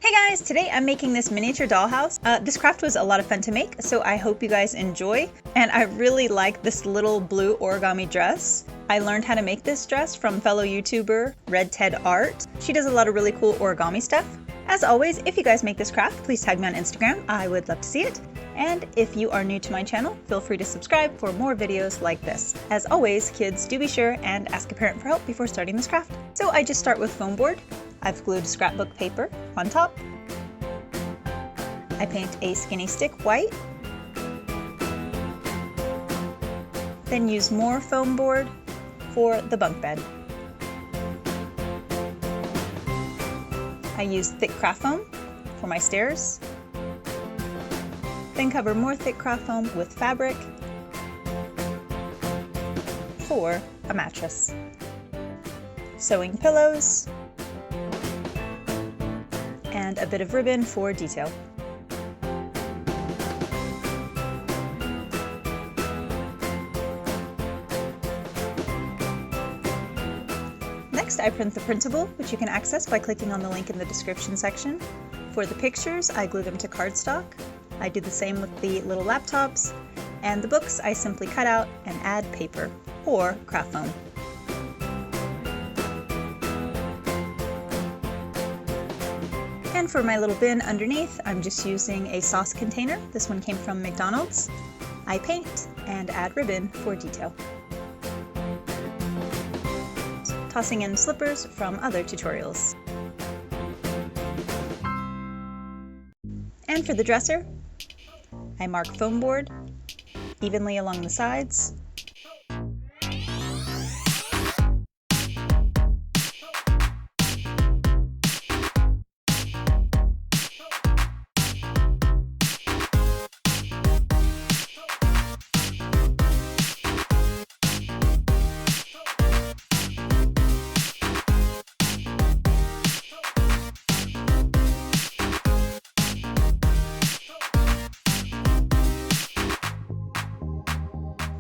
Hey guys, today I'm making this miniature dollhouse. This craft was a lot of fun to make, so I hope you guys enjoy. And I really like this little blue origami dress. I learned how to make this dress from fellow YouTuber Red Ted Art. She does a lot of really cool origami stuff. As always, if you guys make this craft, please tag me on Instagram. I would love to see it. And if you are new to my channel, feel free to subscribe for more videos like this. As always, kids, do be sure and ask a parent for help before starting this craft. So I just start with foam board. I've glued scrapbook paper on top. I paint a skinny stick white. Then use more foam board for the bunk bed. I use thick craft foam for my stairs. Then cover more thick craft foam with fabric for a mattress. Sewing pillows and a bit of ribbon for detail. Next, I print the printable, which you can access by clicking on the link in the description section. For the pictures, I glue them to cardstock. I do the same with the little laptops, and the books I simply cut out and add paper or craft foam. And for my little bin underneath, I'm just using a sauce container. This one came from McDonald's. I paint and add ribbon for detail. Tossing in slippers from other tutorials. And for the dresser, I mark foam board evenly along the sides.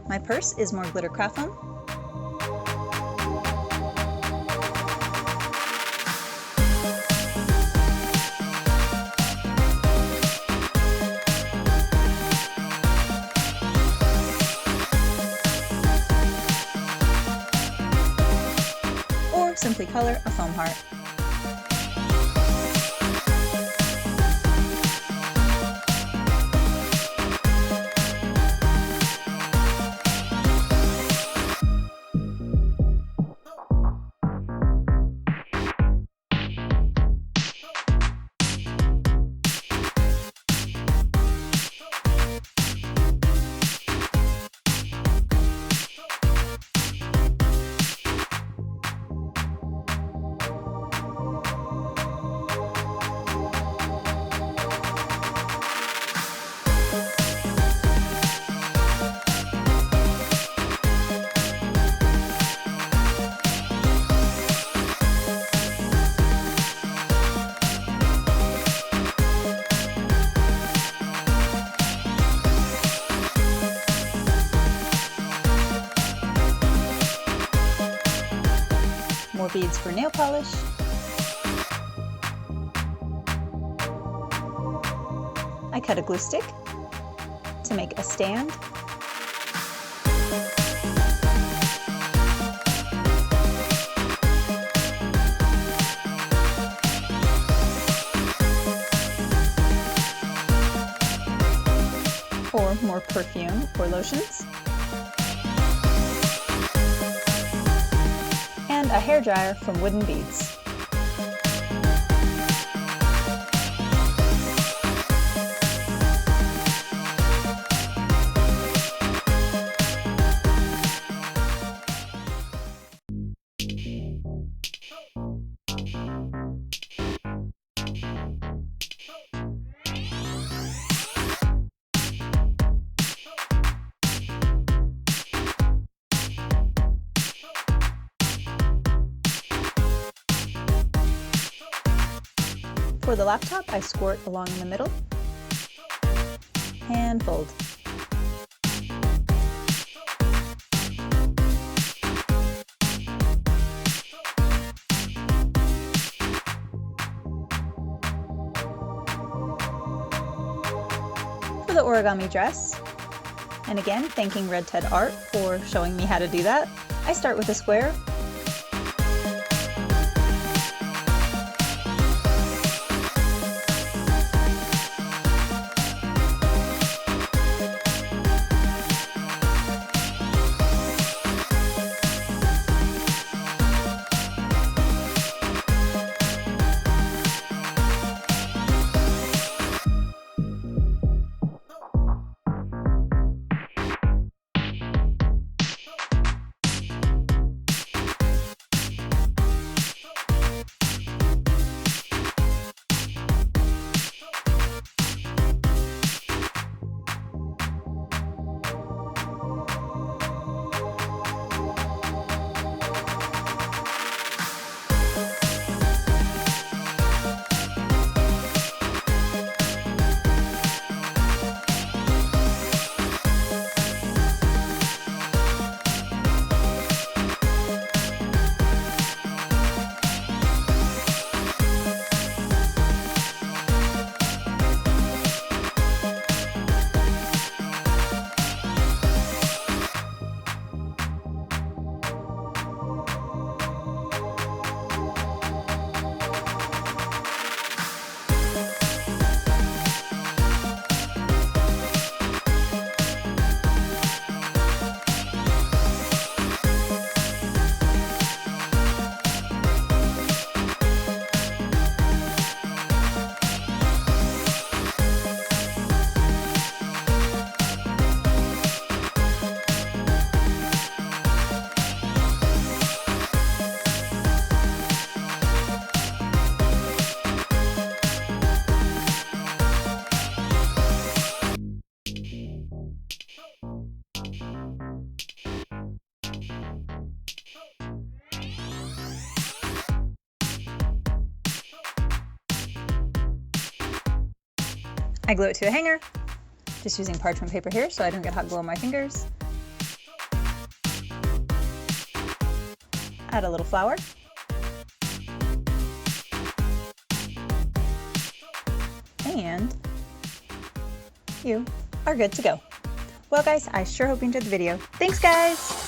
My purse is more glitter craft foam. Or simply color a foam heart. More beads for nail polish. I cut a glue stick to make a stand. For more perfume or lotions. And a hairdryer from Wooden Beads. For the laptop, I squirt along in the middle and fold. the origami dress. And again, thanking Red Ted Art for showing me how to do that. I start with a square. I glue it to a hanger, just using parchment paper here so I don't get hot glue on my fingers. Add a little flour. And you are good to go. Well guys, I sure hope you enjoyed the video. Thanks guys!